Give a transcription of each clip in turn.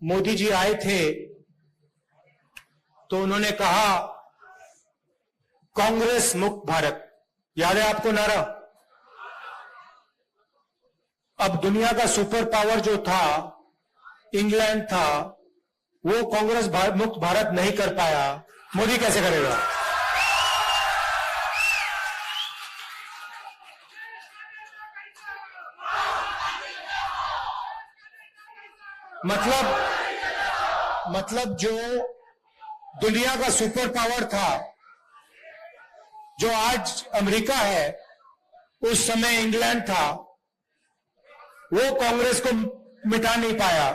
मोदी जी आए थे तो उन्होंने कहा कांग्रेस मुक्त भारत। याद है आपको नारा? अब दुनिया का सुपर पावर जो था, इंग्लैंड था, वो कांग्रेस मुक्त भारत नहीं कर पाया, मोदी कैसे करेगा? मतलब जो दुनिया का सुपर पावर था, जो आज अमेरिका है, उस समय इंग्लैंड था, वो कांग्रेस को मिटा नहीं पाया,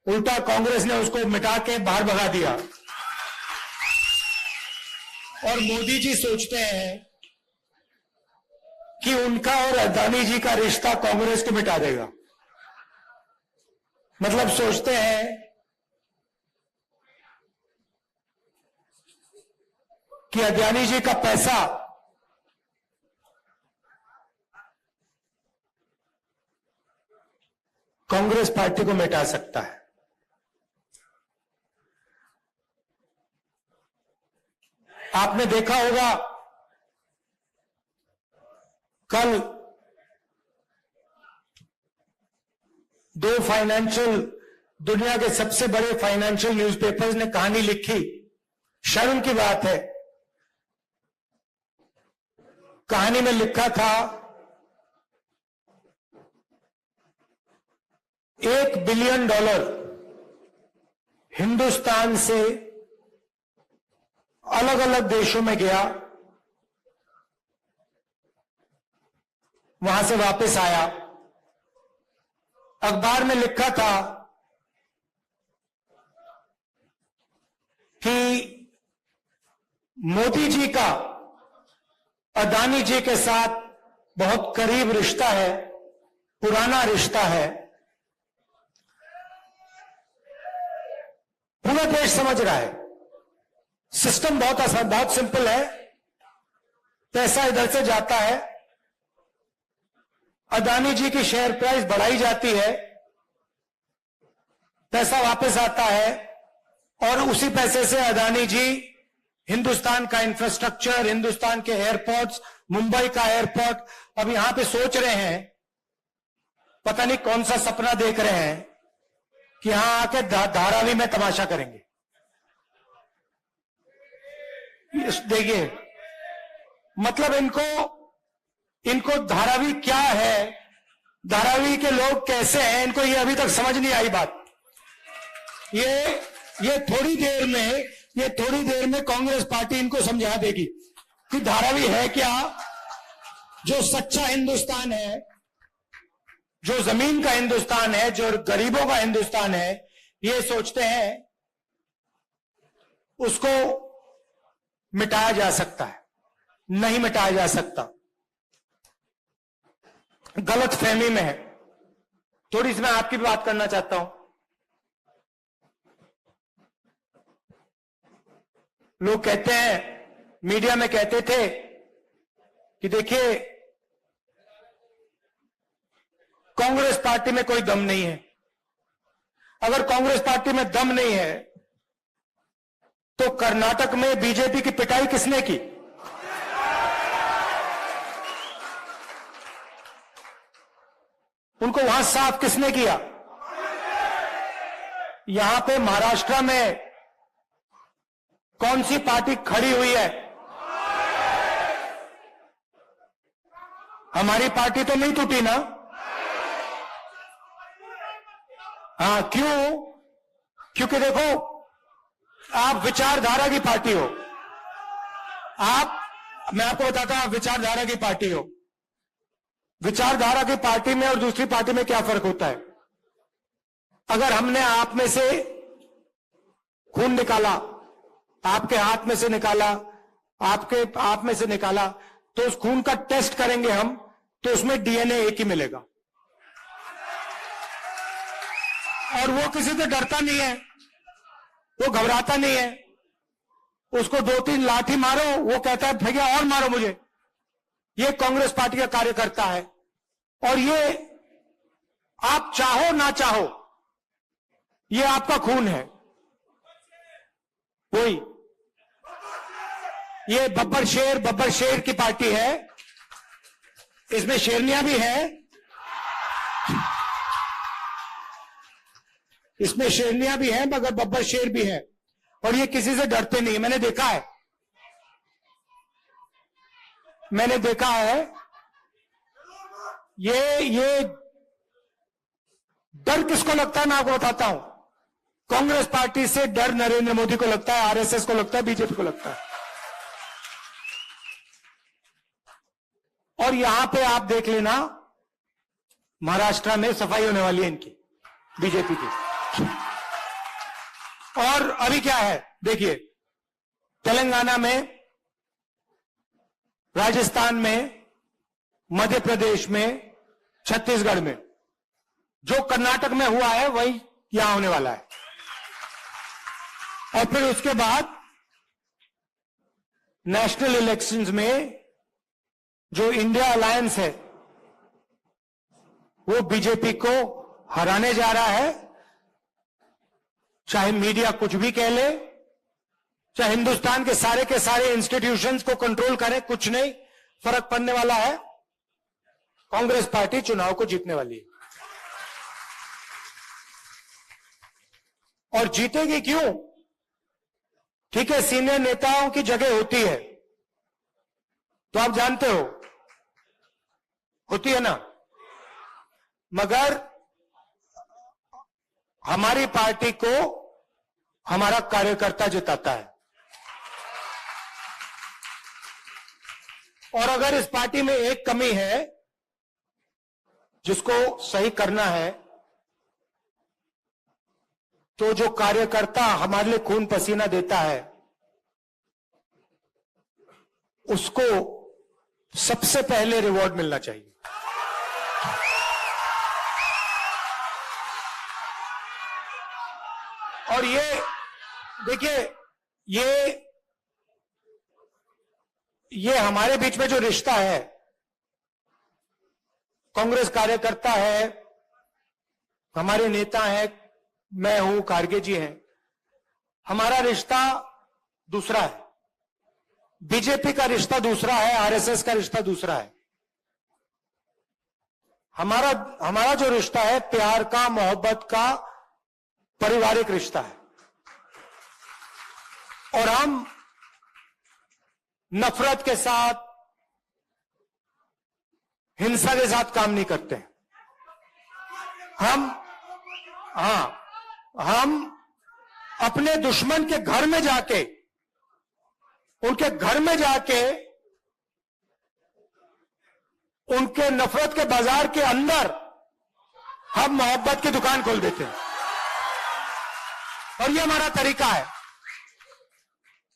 उल्टा कांग्रेस ने उसको मिटा के बाहर भगा दिया। और मोदी जी सोचते हैं कि उनका और अदानी जी का रिश्ता कांग्रेस को मिटा देगा। मतलब सोचते हैं कि अदानी जी का पैसा कांग्रेस पार्टी को मिटा सकता है। आपने देखा होगा कल दो दुनिया के सबसे बड़े फाइनेंशियल न्यूज़पेपर्स ने कहानी लिखी। शर्म की बात है, कहानी में लिखा था $1 बिलियन हिंदुस्तान से अलग अलग देशों में गया, वहां से वापस आया। अखबार में लिखा था कि मोदी जी का अदानी जी के साथ बहुत करीब रिश्ता है, पुराना रिश्ता है। पूरा देश समझ रहा है, सिस्टम बहुत आसान, बहुत सिंपल है। पैसा इधर से जाता है, अदानी जी की शेयर प्राइस बढ़ाई जाती है, पैसा वापस आता है, और उसी पैसे से अदानी जी हिंदुस्तान का इंफ्रास्ट्रक्चर, हिंदुस्तान के एयरपोर्ट्स, मुंबई का एयरपोर्ट, अब यहां पे सोच रहे हैं, पता नहीं कौन सा सपना देख रहे हैं कि यहां आके धारावी में तमाशा करेंगे। देखिए, मतलब इनको धारावी क्या है, धारावी के लोग कैसे हैं, इनको ये अभी तक समझ नहीं आई बात। ये थोड़ी देर में कांग्रेस पार्टी इनको समझा देगी कि धारावी है क्या। जो सच्चा हिंदुस्तान है, जो जमीन का हिंदुस्तान है, जो गरीबों का हिंदुस्तान है, ये सोचते हैं उसको मिटाया जा सकता है। नहीं मिटाया जा सकता, गलत फहमी में है। थोड़ी सी मैं आपकी भी बात करना चाहता हूं। लोग कहते हैं, मीडिया में कहते थे कि देखिए कांग्रेस पार्टी में कोई दम नहीं है। अगर कांग्रेस पार्टी में दम नहीं है तो कर्नाटक में बीजेपी की पिटाई किसने की? उनको वहां साफ किसने किया? यहां पे महाराष्ट्र में कौन सी पार्टी खड़ी हुई है? हमारी पार्टी तो नहीं टूटी ना। हाँ, क्यों? क्योंकि देखो, आप विचारधारा की पार्टी हो। मैं आपको बताता हूं, आप विचारधारा की पार्टी हो। विचारधारा की पार्टी में और दूसरी पार्टी में क्या फर्क होता है? अगर हमने आप में से खून निकाला, आपके हाथ में से निकाला, आपके आप में से निकाला, तो उस खून का टेस्ट करेंगे हम, तो उसमें डीएनए एक ही मिलेगा। और वो किसी से डरता नहीं है, वो घबराता नहीं है। उसको 2-3 लाठी मारो, वो कहता है भैया और मारो मुझे। ये कांग्रेस पार्टी का कार्यकर्ता है। और ये आप चाहो ना चाहो, ये आपका खून है। वही ये बब्बर शेर की पार्टी है, इसमें शेरनियां भी है, इसमें शेरनियां भी हैं मगर बब्बर शेर भी है, और ये किसी से डरते नहीं है। मैंने देखा है ये डर किसको लगता है मैं आपको बताता हूं। कांग्रेस पार्टी से डर नरेंद्र मोदी को लगता है, आरएसएस को लगता है, बीजेपी को लगता है। और यहां पे आप देख लेना, महाराष्ट्र में सफाई होने वाली है इनकी, बीजेपी की। और अभी क्या है देखिए, तेलंगाना में, राजस्थान में, मध्य प्रदेश में, छत्तीसगढ़ में, जो कर्नाटक में हुआ है वही यहां होने वाला है। और फिर उसके बाद नेशनल इलेक्शंस में जो इंडिया अलायंस है वो बीजेपी को हराने जा रहा है। चाहे मीडिया कुछ भी कह ले, चाहे हिंदुस्तान के सारे इंस्टीट्यूशंस को कंट्रोल करे, कुछ नहीं फर्क पड़ने वाला है। कांग्रेस पार्टी चुनाव को जीतने वाली है। और जीतेगी क्यों? ठीक है, सीनियर नेताओं की जगह होती है, तो आप जानते हो होती है ना, मगर हमारी पार्टी को हमारा कार्यकर्ता जिताता है। और अगर इस पार्टी में एक कमी है जिसको सही करना है, तो जो कार्यकर्ता हमारे लिए खून पसीना देता है उसको सबसे पहले रिवॉर्ड मिलना चाहिए। और ये देखिए, ये हमारे बीच में जो रिश्ता है, कांग्रेस कार्यकर्ता है, हमारे नेता हैं, मैं हूं, खारगे जी हैं, हमारा रिश्ता दूसरा है। बीजेपी का रिश्ता दूसरा है, आरएसएस का रिश्ता दूसरा है। हमारा जो रिश्ता है प्यार का, मोहब्बत का, पारिवारिक रिश्ता है। और हम नफरत के साथ, हिंसा के साथ काम नहीं करते। हम अपने दुश्मन के घर में जाके, उनके घर में जाके, उनके नफरत के बाजार के अंदर हम मोहब्बत की दुकान खोल देते हैं। और ये हमारा तरीका है,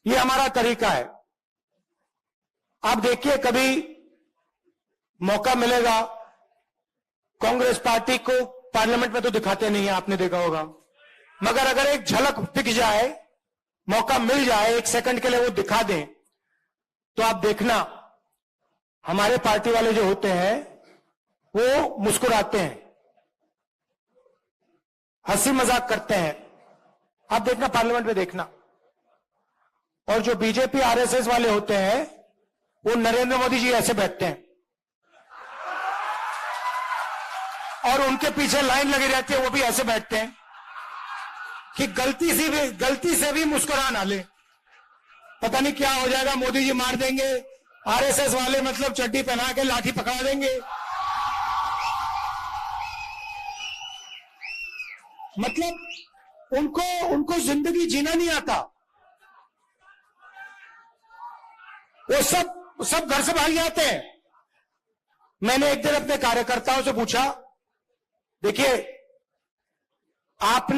ये हमारा तरीका है। आप देखिए, कभी मौका मिलेगा, कांग्रेस पार्टी को पार्लियामेंट में तो दिखाते नहीं है, आपने देखा होगा, मगर अगर एक झलक दिख जाए, मौका मिल जाए, एक सेकंड के लिए वो दिखा दें, तो आप देखना हमारे पार्टी वाले जो होते हैं वो मुस्कुराते हैं, हंसी मजाक करते हैं। आप देखना, पार्लियामेंट में देखना। और जो बीजेपी आरएसएस वाले होते हैं वो नरेंद्र मोदी जी ऐसे बैठते हैं और उनके पीछे लाइन लगी रहती है, वो भी ऐसे बैठते हैं कि गलती से भी मुस्कुरा ना ले, पता नहीं क्या हो जाएगा, मोदी जी मार देंगे, आरएसएस वाले मतलब चड्डी पहना के लाठी पकड़ा देंगे। मतलब उनको जिंदगी जीना नहीं आता, वो सब घर से भाग जाते हैं। मैंने एक दिन अपने कार्यकर्ताओं से पूछा, देखिए आप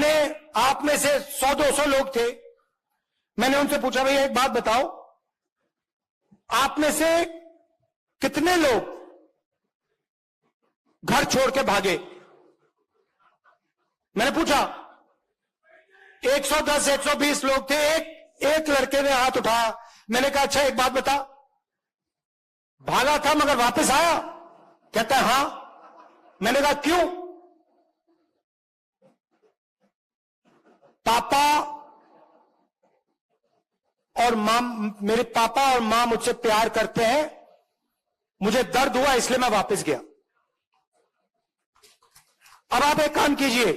में से 100-200 लोग थे, मैंने उनसे पूछा, भैया एक बात बताओ, आप में से कितने लोग घर छोड़ के भागे? मैंने पूछा, 110 120 लोग थे। एक लड़के ने हाथ उठाया। मैंने कहा, अच्छा एक बात बता, भागा था मगर वापस आया? कहता है हाँ। मैंने कहा क्यों? पापा और मां, मेरे पापा और मां मुझसे प्यार करते हैं, मुझे दर्द हुआ इसलिए मैं वापस गया। अब आप एक काम कीजिए,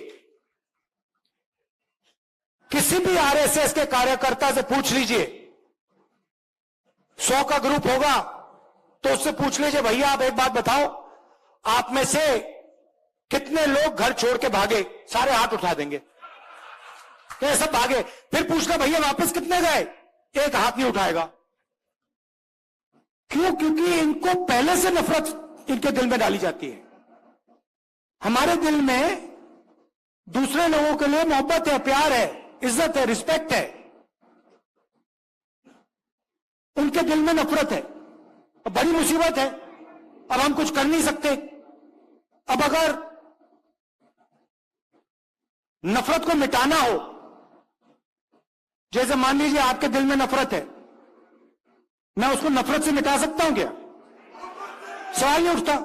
किसी भी आरएसएस के कार्यकर्ता से पूछ लीजिए, 100 का ग्रुप होगा तो उससे पूछ लीजिए, भैया आप एक बात बताओ, आप में से कितने लोग घर छोड़ के भागे? सारे हाथ उठा देंगे कि सब भागे। फिर पूछना, भैया वापस कितने गए? एक हाथ नहीं उठाएगा। क्यों? क्योंकि इनको पहले से नफरत इनके दिल में डाली जाती है। हमारे दिल में दूसरे लोगों के लिए मोहब्बत है, प्यार है, इज्जत है, रिस्पेक्ट है, उनके दिल में नफरत है। अब बड़ी मुसीबत है, अब हम कुछ कर नहीं सकते। अब अगर नफरत को मिटाना हो, जैसे मान लीजिए आपके दिल में नफरत है, मैं उसको नफरत से मिटा सकता हूं क्या? सवाल नहीं उठता।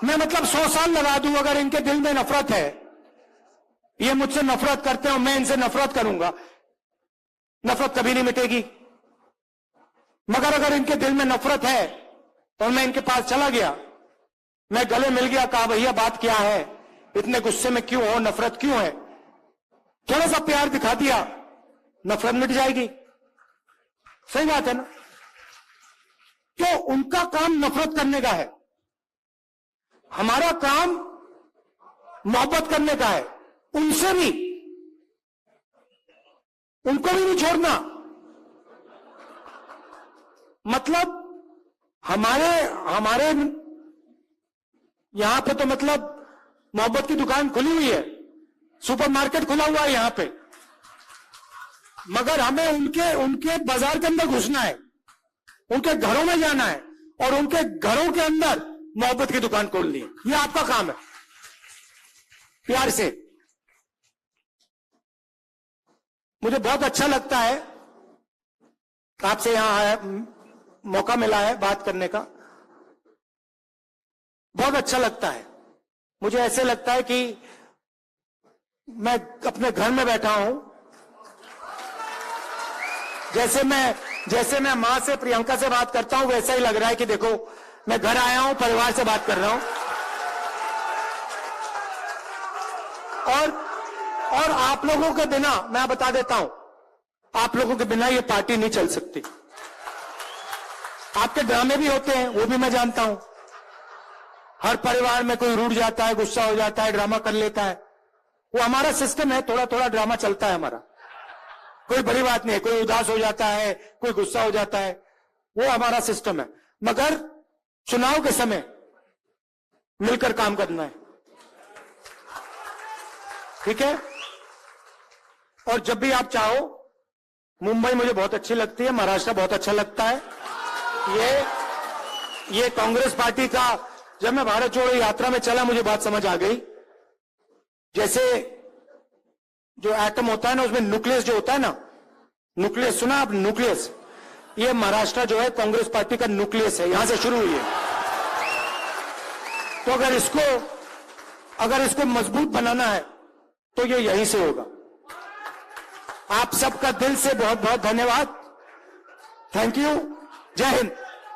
मैं मतलब 100 साल लगा दूं, अगर इनके दिल में नफरत है, ये मुझसे नफरत करते हो, मैं इनसे नफरत करूंगा, नफरत कभी नहीं मिटेगी। मगर अगर इनके दिल में नफरत है और मैं इनके पास चला गया, मैं गले मिल गया, कहा भैया बात क्या है, इतने गुस्से में क्यों हो, नफरत क्यों है, थोड़ा सा प्यार दिखा दिया, नफरत मिट जाएगी। सही बात है ना? तो उनका काम नफरत करने का है, हमारा काम मोहब्बत करने का है। उनसे भी, उनको भी नहीं छोड़ना। मतलब हमारे यहां पे तो मतलब मोहब्बत की दुकान खुली हुई है, सुपरमार्केट खुला हुआ है यहां पे, मगर हमें उनके बाजार के अंदर घुसना है, उनके घरों में जाना है और उनके घरों के अंदर मोहब्बत की दुकान खोलनी है। ये आपका काम है, प्यार से। मुझे बहुत अच्छा लगता है आपसे यहां मौका मिला है बात करने का, बहुत अच्छा लगता है। मुझे ऐसे लगता है कि मैं अपने घर में बैठा हूं, जैसे मैं मां से, प्रियंका से बात करता हूं, वैसा ही लग रहा है कि देखो मैं घर आया हूं, परिवार से बात कर रहा हूं। और आप लोगों के बिना, मैं बता देता हूं, आप लोगों के बिना ये पार्टी नहीं चल सकती। आपके ड्रामे भी होते हैं, वो भी मैं जानता हूं। हर परिवार में कोई रूठ जाता है, गुस्सा हो जाता है, ड्रामा कर लेता है, वो हमारा सिस्टम है, थोड़ा थोड़ा ड्रामा चलता है हमारा, कोई बड़ी बात नहीं है। कोई उदास हो जाता है, कोई गुस्सा हो जाता है, वो हमारा सिस्टम है। मगर चुनाव के समय मिलकर काम करना है, ठीक है? और जब भी आप चाहो, मुंबई मुझे बहुत अच्छी लगती है, महाराष्ट्र बहुत अच्छा लगता है। ये कांग्रेस पार्टी का, जब मैं भारत जोड़ो यात्रा में चला, मुझे बात समझ आ गई। जैसे जो एटम होता है ना, उसमें न्यूक्लियस जो होता है ना, न्यूक्लियस सुना आप? न्यूक्लियस, ये महाराष्ट्र जो है कांग्रेस पार्टी का न्यूक्लियस है, यहां से शुरू हुई है। तो अगर इसको मजबूत बनाना है तो ये यहीं से होगा। आप सबका दिल से बहुत बहुत धन्यवाद। Thank you. जय हिंद।